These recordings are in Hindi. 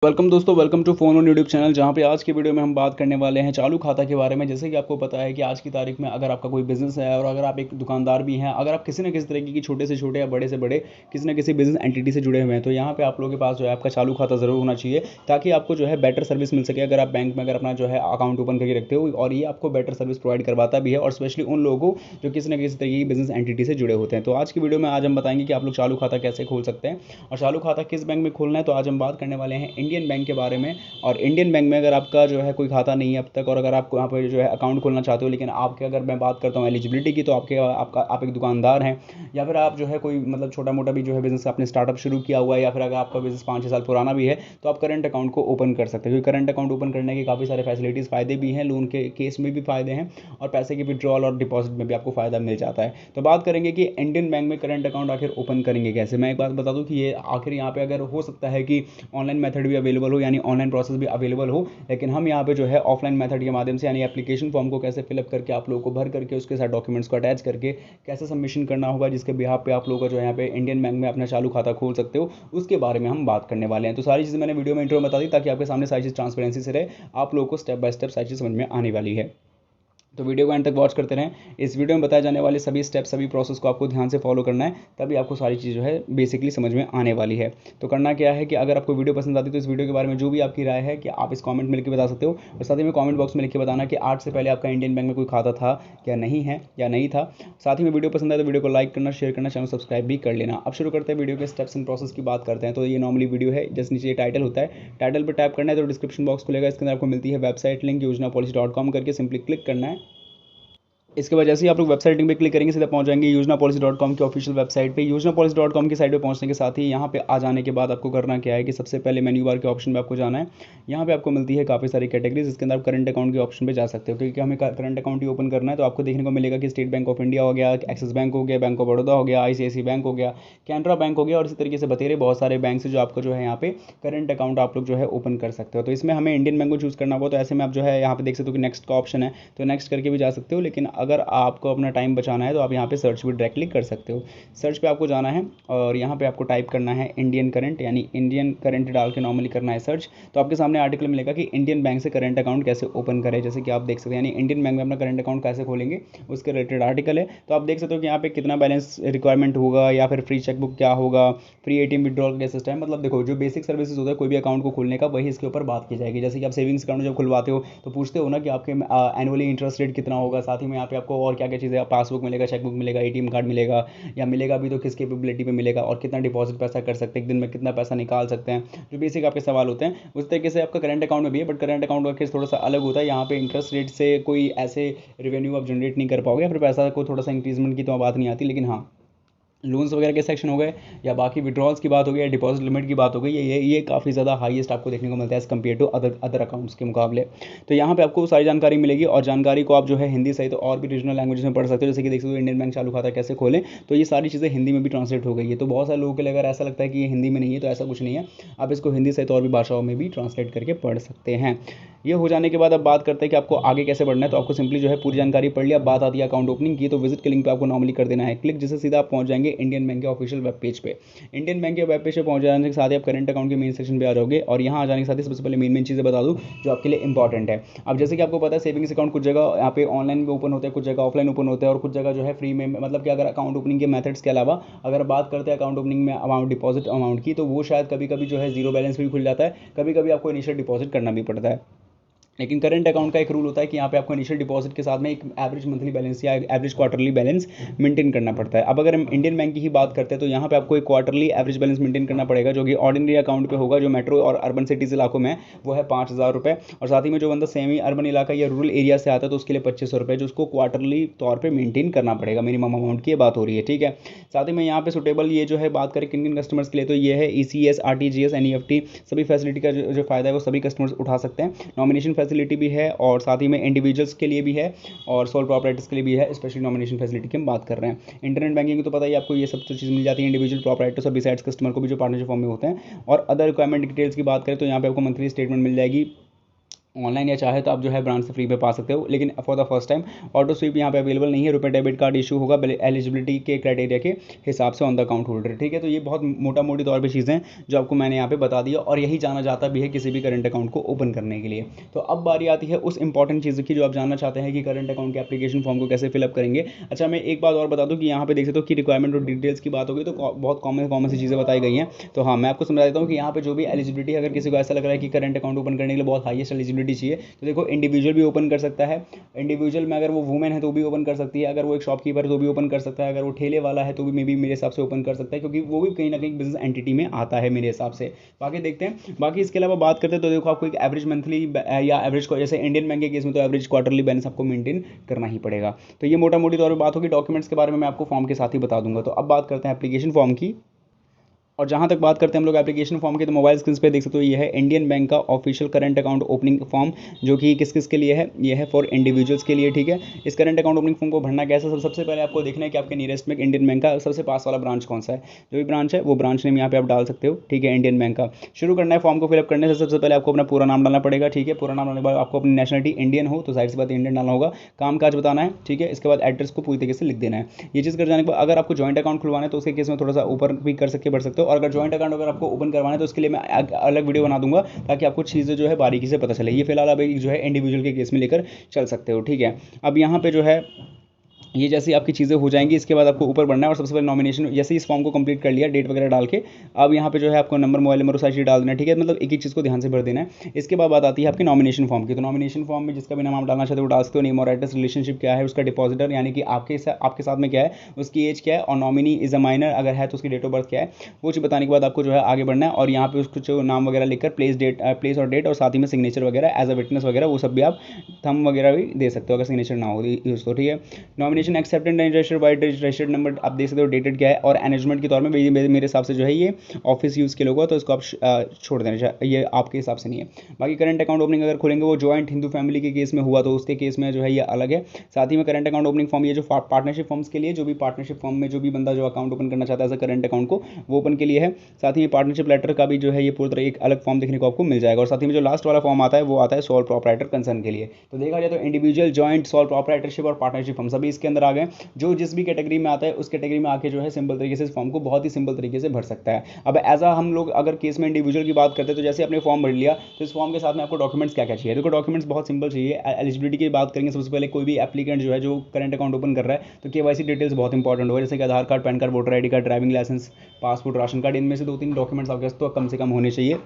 वेलकम दोस्तों, welcome to phone on YouTube channel. जहां पे आज की वीडियो में हम बात करने वाले हैं चालू खाता के बारे में। जैसे कि आपको पता है कि आज की तारीख में अगर आपका कोई बिजनेस है और अगर आप एक दुकानदार भी हैं, अगर आप किसी न किसी तरीके की छोटे से छोटे या बड़े से बड़े किसी न किसी बिजनेस एंटिटी से जुड़े हुए हैं, तो यहाँ पे आप लोगों के पास जो है आपका चालू खाता ज़रूर होना चाहिए, ताकि आपको जो है बेटर सर्विस मिल सके। अगर आप बैंक में अगर अपना जो है अकाउंट ओपन करके रखते हो, और ये आपको बेटर सर्विस प्रोवाइड करवाता भी है, और स्पेशली उन लोगों को जो किसी न किसी तरीके की बिजनेस एंटिटी से जुड़े होते हैं। तो आज की वीडियो में आज हम बताएंगे कि आप लोग चालू खाता कैसे खोल सकते हैं और चालू खाता किस बैंक में खोलना है। तो आज हम बात करने वाले हैं इंडियन बैंक के बारे में। और इंडियन बैंक में अगर आपका जो है कोई खाता नहीं है अब तक, और अगर आपको यहाँ पर जो है अकाउंट खोलना चाहते हो, लेकिन आपके अगर मैं बात करता हूँ एलिजिबिलिटी की, तो आप एक दुकानदार हैं, या फिर आप जो है कोई मतलब छोटा मोटा भी जो है बिजनेस आपने स्टार्टअप शुरू किया हुआ है, या फिर अगर आपका बिजनेस 5-6 साल पुराना भी है, तो आप करंट अकाउंट को ओपन कर सकते हैं। क्योंकि करंट अकाउंट ओपन करने के काफ़ी सारे फैसिलिटीज़ फ़ायदे भी हैं, लोन के केस में भी फ़ायदे हैं, और पैसे के विड्रॉल और डिपॉजिट में भी आपको फ़ायदा मिल जाता है। तो बात करेंगे कि इंडियन बैंक में करंट अकाउंट आखिर ओपन करेंगे कैसे। मैं एक बात बता दूं कि ये आखिर यहाँ पे अगर हो सकता है कि ऑनलाइन मेथड भी अवेलेबल हो, यानी ऑनलाइन प्रोसेस भी अवेलेबल हो, लेकिन हम यहाँ पे जो है ऑफलाइन मेथड के माध्यम से, यानी एप्लीकेशन फॉर्म को कैसे फिलअप करके आप लोगों को भर करके उसके साथ डॉक्यूमेंट्स को अटैच करके कैसे सबमिशन करना होगा, जिसके बिहाफ पे आप लोगों का जो है यहाँ पे इंडियन बैंक में अपना चालू खाता खोल सकते हो, उसके बारे में हम बात करने वाले हैं। तो सारी चीज़ें मैंने वीडियो में इंट्रो में बता दी, ताकि आपके सामने सारी चीज़ ट्रांसपेरेंसी से रहे, आप लोगों को स्टेप बाय स्टेप सारी चीज़ समझ में आने वाली है। तो वीडियो को एंड तक वॉच करते रहें। इस वीडियो में बताए जाने वाले सभी स्टेप, सभी प्रोसेस को आपको ध्यान से फॉलो करना है, तभी आपको सारी चीज़ जो है बेसिकली समझ में आने वाली है। तो करना क्या है कि अगर आपको वीडियो पसंद आती है, तो इस वीडियो के बारे में जो भी आपकी राय है कि आप इस कमेंट में लिख के बता सकते हो, और साथ ही में कमेंट बॉक्स में लिख के बताना कि आज से पहले आपका इंडियन बैंक में कोई खाता था या नहीं है, या नहीं था। साथ ही में वीडियो पसंद आए तो वीडियो को लाइक करना, शेयर करना, चैनल सब्सक्राइब भी कर लेना। अब शुरू करते हैं वीडियो के स्टेप्स एंड प्रोसेस की बात करते हैं। तो ये नॉर्मली वीडियो है, जस्ट नीचे टाइटल होता है, टाइटल पर टैप करना है तो डिस्क्रिप्शन बॉक्स खुलेगा, इसके अंदर आपको मिलती है वेबसाइट लिंक योजनापॉलिसी.com करके सिंपली क्लिक करना है। इसके वजह से आप लोग वेबसाइट लिंक पे क्लिक करेंगे, सीधा पहुंच जाएंगे योजनापॉलिसी.com की ऑफिशियल वेबसाइट पे। योजनापॉलिसी.com की साइट पे पहुंचने के साथ ही यहाँ पे आ जाने के बाद आपको करना क्या है कि सबसे पहले मेन्यू बार के ऑप्शन पे आपको जाना है। यहाँ पे आपको मिलती है काफ़ी सारी कैटेगरीज, इसके अंदर आप करंट अकाउंट के ऑप्शन पे जा सकते हो, क्योंकि हमें करंट अकाउंट ही ओपन करना है। तो आपको देखने को मिलेगा कि स्टेट बैंक ऑफ इंडिया हो गया, एक्सिस बैंक हो गया, बैंक ऑफ बड़ौदा हो गया, ICICI बैंक हो गया, कैनरा बैंक हो गया, और इसी तरीके से बतेरे बहुत सारे बैंक से जो आपको जो है यहाँ पे करंट अकाउंट आप लोग जो है ओपन कर सकते हो। तो इसमें हमें इंडियन बैंक को चूज़ करना होगा, तो ऐसे में आप जो है यहाँ पे देख सकते हो कि नेक्स्ट का ऑप्शन है, तो नेक्स्ट करके भी जा सकते हो। लेकिन अगर आपको अपना टाइम बचाना है तो आप यहाँ पे सर्च भी डायरेक्टली कर सकते हो। सर्च पे आपको जाना है और यहाँ पे आपको टाइप करना है इंडियन करंट, यानी इंडियन करंट डाल के नॉर्मली करना है सर्च। तो आपके सामने आर्टिकल मिलेगा कि इंडियन बैंक से करंट अकाउंट कैसे ओपन करें, जैसे कि आप देख सकते हैं, यानी इंडियन बैंक में अपना करंट अकाउंट कैसे खोलेंगे उसके रिलेटेड आर्टिकल है। तो आप देख सकते हो कि यहाँ पे कितना बैलेंस रिक्वायरमेंट होगा, या फिर फ्री चेकबुक क्या होगा, फ्री ATM विड्रॉल का सिस्टम। मतलब देखो, जो बेसिक सर्विसेज होता है कोई भी अकाउंट को खोलने का, वही इसके ऊपर बात की जाएगी। जैसे कि आप सेविंग्स अकाउंट जब खुलवाते हो तो पूछते हो ना कि आपके एनुअली इंटरेस्ट रेट कितना होगा, साथ ही में यहाँ पे आपको और क्या क्या चीज़ें, पासबुक मिलेगा, चेकबुक मिलेगा, ATM कार्ड मिलेगा, या मिलेगा भी तो किस कैपेबिलिटी पे मिलेगा, और कितना डिपॉजिट पैसा कर सकते हैं, एक दिन में कितना पैसा निकाल सकते हैं, जो बेसिक आपके सवाल होते हैं। उस तरीके से आपका करंट अकाउंट में भी है, बट करंट अकाउंट का केस थोड़ा सा अलग होता है। यहाँ पे इंटरेस्ट रेट से कोई ऐसे रेवेन्यू आप जनरेट नहीं कर पाओगे, या फिर पैसा को थोड़ा सा इंक्रीजमेंट की तो बात नहीं आती। लेकिन हाँ, लोन्स वगैरह के सेक्शन हो गए, या बाकी विड्रॉल्स की बात हो गई, या डिपॉजिट लिमिट की बात हो गई, ये काफ़ी ज़्यादा हाईएस्ट आपको देखने को मिलता है as compared to other accounts के मुकाबले। तो यहाँ पे आपको सारी जानकारी मिलेगी, और जानकारी को आप जो है हिंदी सहित तो और भी रीजनल लैंग्वेज में पढ़ सकते हो। जैसे कि देख सकते हो इंडियन बैंक चालू खाता कैसे खोलें, तो ये सारी चीज़ें हिंदी में भी ट्रांसलेट हो गई है। तो बहुत सारे लोगों के लिए अगर ऐसा लगता है कि ये हिंदी में नहीं है, तो ऐसा कुछ नहीं है, आप इसको हिंदी सहित और भी भाषाओं में भी ट्रांसलेट करके पढ़ सकते हैं। ये हो जाने के बाद अब बात करते हैं कि आपको आगे कैसे बढ़ना है। तो आपको सिंपली जो है पूरी जानकारी पढ़ लिया, बात आती है अकाउंट ओपनिंग की, तो विजिट के लिंक पे आपको नॉर्मली कर देना है क्लिक, जिससे सीधा आप पहुंच जाएंगे इंडियन बैंक के ऑफिशियल वेब पेज पे। इंडियन बैंक के वेब पेज पे पहुंच जाने के साथ ही आप करंट अकाउंट के मेन सेक्शन पे आ जाओगे, और यहाँ आ जाने के साथ ही सबसे पहले मेन चीज़ें बता दूँ जो आपके लिए इंपॉर्टेंट है। अब जैसे कि आपको पता है, सेविंग्स अकाउंट कुछ जगह यहाँ पे ऑनलाइन भी ओपन होते हैं, कुछ जगह ऑफलाइन ओपन होते हैं, और कुछ जगह जो है फ्री में, मतलब कि अगर अकाउंट ओपनिंग के मेथड्स के अलावा अगर बात करते हैं अकाउंट ओपनिंग में अमाउंट, डिपॉजिट अमाउंट की, तो वो शायद कभी कभी जो है जीरो बैलेंस भी खुल जाता है, कभी कभी आपको इनिशियल डिपॉजिट करना भी पड़ता है। लेकिन करंट अकाउंट का एक रूल होता है कि यहाँ पे आपको इनिशियल डिपॉजिट के साथ में एक एवरेज मंथली बैलेंस या एवरेज क्वार्टरली बैलेंस मेंटेन करना पड़ता है। अब अगर हम इंडियन बैंक की ही बात करते हैं, तो यहाँ पे आपको एक क्वार्टरली एवरेज बैलेंस मेंटेन करना पड़ेगा, जो कि ऑर्डिनरी अकाउंट पे होगा, जो मेट्रो और अर्बन सिटीज़ इलाकों में वो है 5,000 रुपये, और साथ ही में जो बंदा सेमी अर्बन इलाका या रूरल एरिया से आता है तो उसके लिए 2,500 रुपये, जो उसको क्वार्टरली तौर पर मेंटेन करना पड़ेगा, मिनिमम अमाउंट की बात हो रही है, ठीक है। साथ ही में यहाँ पे सुटेबल ये जो है बात करें किन किन कस्टमर्स के लिए, तो ये है ECS, RTGS, NEFT, सभी फैसिलिटी का जो फ़ायदा है वो सभी कस्टमर्स उठा सकते हैं। नॉमिनेशन फैसिलिटी भी है, और साथ ही में इंडिविजुअल्स के लिए भी है, और सोल प्रॉपर्टीज़ के लिए भी है। स्पेशली नॉमिनेशन फैसिलिटी की हम बात कर रहे हैं। इंटरनेट बैंकिंग तो पता ही आपको, ये सब तो चीज़ मिल जाती है इंडिविजुअल प्रॉपर्टी सभी साइड्स कस्टमर को भी जो पार्टनरशिप फॉर्म में होते हैं। और अदर रिक्वायरमेंट डिटेल्स की बात करें तो यहाँ पे आपको मंथली स्टेटमेंट मिल जाएगी, ऑनलाइन या चाहे तो आप जो है ब्रांच से फ्री पे पा सकते हो, लेकिन for the first time auto SVEEP यहाँ पे अवेलेबल नहीं है। रुपए डेबिट कार्ड इशू होगा एलिजिबिलिटी के क्राइटेरिया के हिसाब से ऑन द अकाउंट होल्डर, ठीक है। तो ये बहुत मोटा मोटी तौर पे चीज़ें जो आपको मैंने यहाँ पे बता दिया, और यही जाना जाता भी है किसी भी करंट अकाउंट को ओपन करने के लिए। तो अब बारी आती है उस इंपॉर्टेंट चीज़ की जो आप जानना चाहते हैं कि करंट अकाउंट के एप्लीकेशन फॉर्म को कैसे फिलअप करेंगे। अच्छा, मैं एक बात और बता दूँ कि यहाँ पे देख सकते हो कि रिक्वायरमेंट और डिटेल्स की बात होगी तो बहुत कॉमन सी चीज़ें बताई गई हैं। तो हाँ, मैं आपको समझा देता हूँ कि यहाँ पे जो भी एलिजिबिलिटी, अगर किसी को ऐसा लग रहा है कि करंट अकाउंट ओपन करने के लिए बहुत हाईएस्ट एलिजिबिलिटी चाहिए, तो देखो इंडिविजुअल भी ओपन कर सकता है। इंडिविजुअल में अगर वो वुमेन है तो भी ओपन कर सकती है, अगर वो एक शॉपकीपर है तो भी ओपन कर सकता है, अगर वो ठेले वाला है तो भी मे बी मेरे हिसाब से ओपन कर सकता है, क्योंकि वो भी कहीं ना कहीं बिजनेस एंटिटी में आता है मेरे हिसाब से। बाकी देखते हैं। बाकी इसके अलावा बात करते हैं तो देखो आपको एक एवरेज मंथली या एवरेज, जैसे इंडियन बैंक के केस में तो एवरेज क्वार्टरली बैलेंस आपको मेंटेन करना ही पड़ेगा। तो ये मोटा मोटी तौर पर बात होगी। डॉक्यूमेंट्स के बारे में मैं आपको फॉर्म के साथ ही बता दूंगा। तो अब बात करते हैं एप्लीकेशन फॉर्म की। और जहाँ तक बात करते हैं हम लोग एप्लीकेशन फॉर्म की, तो मोबाइल स्क्रीन पे देख सकते हो ये है इंडियन बैंक का official current account opening form, जो कि किस किस के लिए है, ये है फॉर इंडिविजुअल्स के लिए, ठीक है। इस करंट अकाउंट ओपनिंग फॉर्म को भरना कैसे, सबसे पहले आपको देखना है कि आपके नियरेस्ट में इंडियन बैंक का सबसे पास वाला ब्रांच कौन सा है। जो भी ब्रांच है वो ब्रांच नेम यहाँ पे आप डाल सकते हो, ठीक है, इंडियन बैंक का। शुरू करना है फॉर्म को फिलअप करने से सबसे पहले आपको अपना पूरा नाम डालना पड़ेगा, ठीक है। पूरा नाम डालने के बाद आपको अपनी नेशनलिटी इंडियन हो तो जाहिर सी बात इंडियन डालना होगा। काम काज बताना है, ठीक है। इसके बाद एड्रेस को पूरी तरीके से लिख देना है। ये चीज़ कर जाने के बाद अगर आपको जॉइंट अकाउंट खुलवाना है तो उसके केस में थोड़ा सा ऊपर भी कर सकते बढ़ सकते हो, और अगर जॉइंट अकाउंट आपको ओपन करवाना है तो उसके लिए मैं अलग वीडियो बना दूंगा, ताकि आपको चीज़ें जो है बारीकी से पता चले। ये फिलहाल आप जो है इंडिविजुअल के केस में लेकर चल सकते हो, ठीक है। अब यहाँ पे जो है ये जैसी आपकी चीज़ें हो जाएंगी, इसके बाद आपको ऊपर बढ़ना है और सबसे पहले नॉमिनेशन, जैसे इस फॉर्म को कंप्लीट कर लिया डेट वगैरह डाल के, अब यहाँ पे जो है आपको नंबर, मोबाइल नंबर और सारी चीज़ डाल देना है, ठीक है। मतलब एक एक चीज़ को ध्यान से भर देना है। इसके बाद बात आती है आपकी नॉमिनेशन फॉर्म की। तो नॉमिनेशन फॉर्म में जिसका भी नाम आप डालना चाहते हो वो डाल सकते हो। नेम और एड्रेस, रिलेशनशिप क्या है उसका, डिपॉजिटर यानी कि आपके साथ में क्या है, उसकी एज क्या है, और नॉमिनी इज अ माइनर अगर है तो उसकी डेट ऑफ बर्थ क्या है, वो चीज़ बताने के बाद आपको जो है आगे बढ़ना है। और यहाँ पे उसको जो नाम वगैरह लिखकर प्लेस और डेट, और साथ ही में सिग्नेचर वगैरह एज अ विटनेस वगैरह वो सब भी आप थंब वगैरह भी दे सकते हो अगर सिग्नेचर ना हो यूज़ तो, ठीक है। Nomination accepted and registered number आप देख सकते हो, डेटेड क्या है, और एनेजमेंट के तौर में मेरे हिसाब से जो है ये ऑफिस यूज़ के लोग हो तो इसको आप छोड़ देना, ये आपके हिसाब से नहीं है। बाकी करंट अकाउंट ओपनिंग अगर खोलेंगे वो जॉइंट हिंदू फैमिली के केस में हुआ तो उसके केस में जो है ये अलग है। साथ ही में करंट अकाउंट ओपनिंग फॉर्म, ये जो पार्टनरशिप फॉर्म्स के लिए, जो भी पार्टनरशिप फॉर्म में जो भी बंदा जो अकाउंट ओपन करना चाहता है करंट अकाउंट को, वो ओपन के लिए है। साथ ही में पार्टनरशिप लेटर का भी जो है ये पूरी तरह एक अलग फॉर्म देखने को आपको मिल जाएगा। और साथ ही में जो लास्ट वाला फॉर्म आता है वो आता है सोल प्रोप्राइटर कंसर्न के लिए। तो देखा जाए तो इंडिविजुअल, जॉइंट, सोल प्रोप्राइटरशिप और पार्टनरशिप फॉर्म सभी इसके अंदर आ गए। जो जिस भी कैटेगरी में आता है उस कैटेगरी में आके जो है सिंपल तरीके से इस फॉर्म को बहुत ही सिंपल तरीके से भर सकता है। अब एज हम लोग अगर केस में इंडिविजुअल की बात करते हैं तो जैसे आपने फॉर्म भर लिया तो इस फॉर्म के साथ में आपको डॉक्यूमेंट्स क्या क्या चाहिए। देखो डॉक्यूमेंट्स बहुत सिंपल चाहिए। एलिजिबिलिटी की बात करेंगे, सबसे पहले कोई भी एप्लीकेंट जो है जो करंट अकाउंट ओपन कर रहा है तो केवाईसी डिटेल्स बहुत इंपॉर्टेंट होगा, जैसे कि Aadhaar card, PAN card, voter ID card, driving licence, passport, ration card, इनमें से 2-3 डॉक्यूमेंट्स आपके पास तो कम से कम होने चाहिए।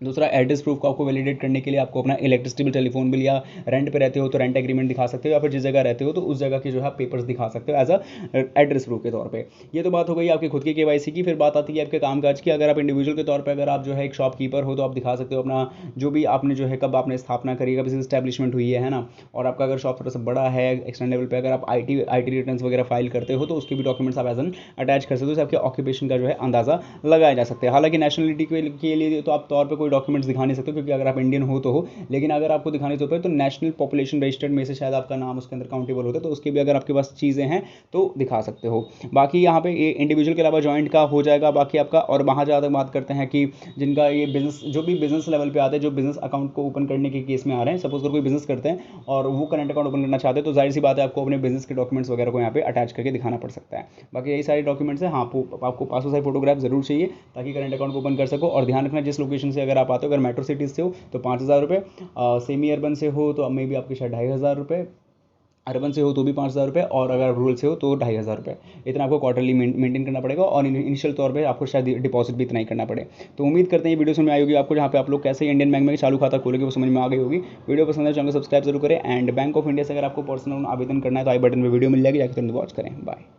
दूसरा, एड्रेस प्रूफ को आपको वैलिडेट करने के लिए आपको अपना इलेक्ट्रिसिटी बिल, टेलीफोन बिल, या रेंट पे रहते हो तो रेंट एग्रीमेंट दिखा सकते हो, या फिर जिस जगह रहते हो तो उस जगह के जो है पेपर्स दिखा सकते हो एज अ एड्रेस प्रूफ के तौर पे। ये तो बात हो गई आपकी खुद की केवाईसी की। फिर बात आती है आपके कामकाज की। अगर आप इंडिविजुअल के तौर पर अगर आप जो है एक शॉपकीपर हो तो आप दिखा सकते हो अपना जो भी आपने जो है कब आपने स्थापना करी, कब इस्टेब्लिशमेंट हुई है ना। और आपका अगर शॉप थोड़ा सा बड़ा है एक्सटेंड लेवल पर, अगर आप आई टी रिटर्न्स वगैरह फाइल करते हो तो उसके भी डॉक्यूमेंट्स आप एज एन अटैच कर सकते हो, उससे आपके ऑक्यूपेशन का जो है अंदाजा लगाया जा सकता है। हालांकि नेशनलिटी के लिए तो आप तौर पर कोई डॉक्यूमेंट्स दिखा नहीं सकते, क्योंकि अगर आप इंडियन हो तो हो, लेकिन अगर आपको दिखाने तो तो नेशनल पॉपुलेशन रजिस्टर्ड में से शायद आपका नाम उसके अंदर काउंटेबल होता है, तो उसके भी अगर आपके पास चीज़ें हैं तो दिखा सकते हो। बाकी यहाँ पे ये इंडिविजुअल के अलावा जॉइंट का हो जाएगा बाकी आपका। और वहाँ ज़्यादा बात करते हैं कि जिनका ये बिजनेस, जो भी बिजनेस लेवल पे आते हैं, जो बिजनेस अकाउंट को ओपन करने के केस में आ रहे हैं, सपोज अगर कोई बिजनेस करते हैं और वो करंट अकाउंट ओपन करना चाहते हैं तो जाहिर सी बात है आपको अपने बिजनेस के डॉक्यूमेंट्स वगैरह को यहाँ पे अटैच करके दिखाना पड़ सकता है। बाकी यही सारे डॉक्यूमेंट्स हैं। हाँ, आपको पासपोर्ट साइज फोटोग्राफ जरूर चाहिए ताकि करंट अकाउंट ओपन कर सको। और ध्यान रखना जिस लोकेशन से अगर आप आते हो, अगर मेट्रो सिटीज से हो तो 5,000 रुपये, सेमी अर्बन से हो तो मे भी आपके शायद 2,500 रुपये, अर्बन से हो तो भी 5,000 रुपये, और अगर रूरल से हो तो 2,500 रुपये। इतना आपको क्वार्टरली मेंटेन करना पड़ेगा, और इनिशियल तौर पे आपको शायद डिपॉजिट भी इतना ही करना पड़े। तो उम्मीद करते हैं ये वीडियो समझ में आई होगी आपको, जहाँ पे आप लोग कैसे इंडियन बैंक में चालू खाता खोलोगे वो समझ में आ गई होगी। वीडियो पसंद है चैनल को सब्सक्राइब जरूर करें। एंड बैंक ऑफ इंडिया से अगर आपको पर्सनल लोन आवेदन करना है तो आई बटन में वीडियो मिल जाएगी, जाकर तुरंत वॉच करें। बाय।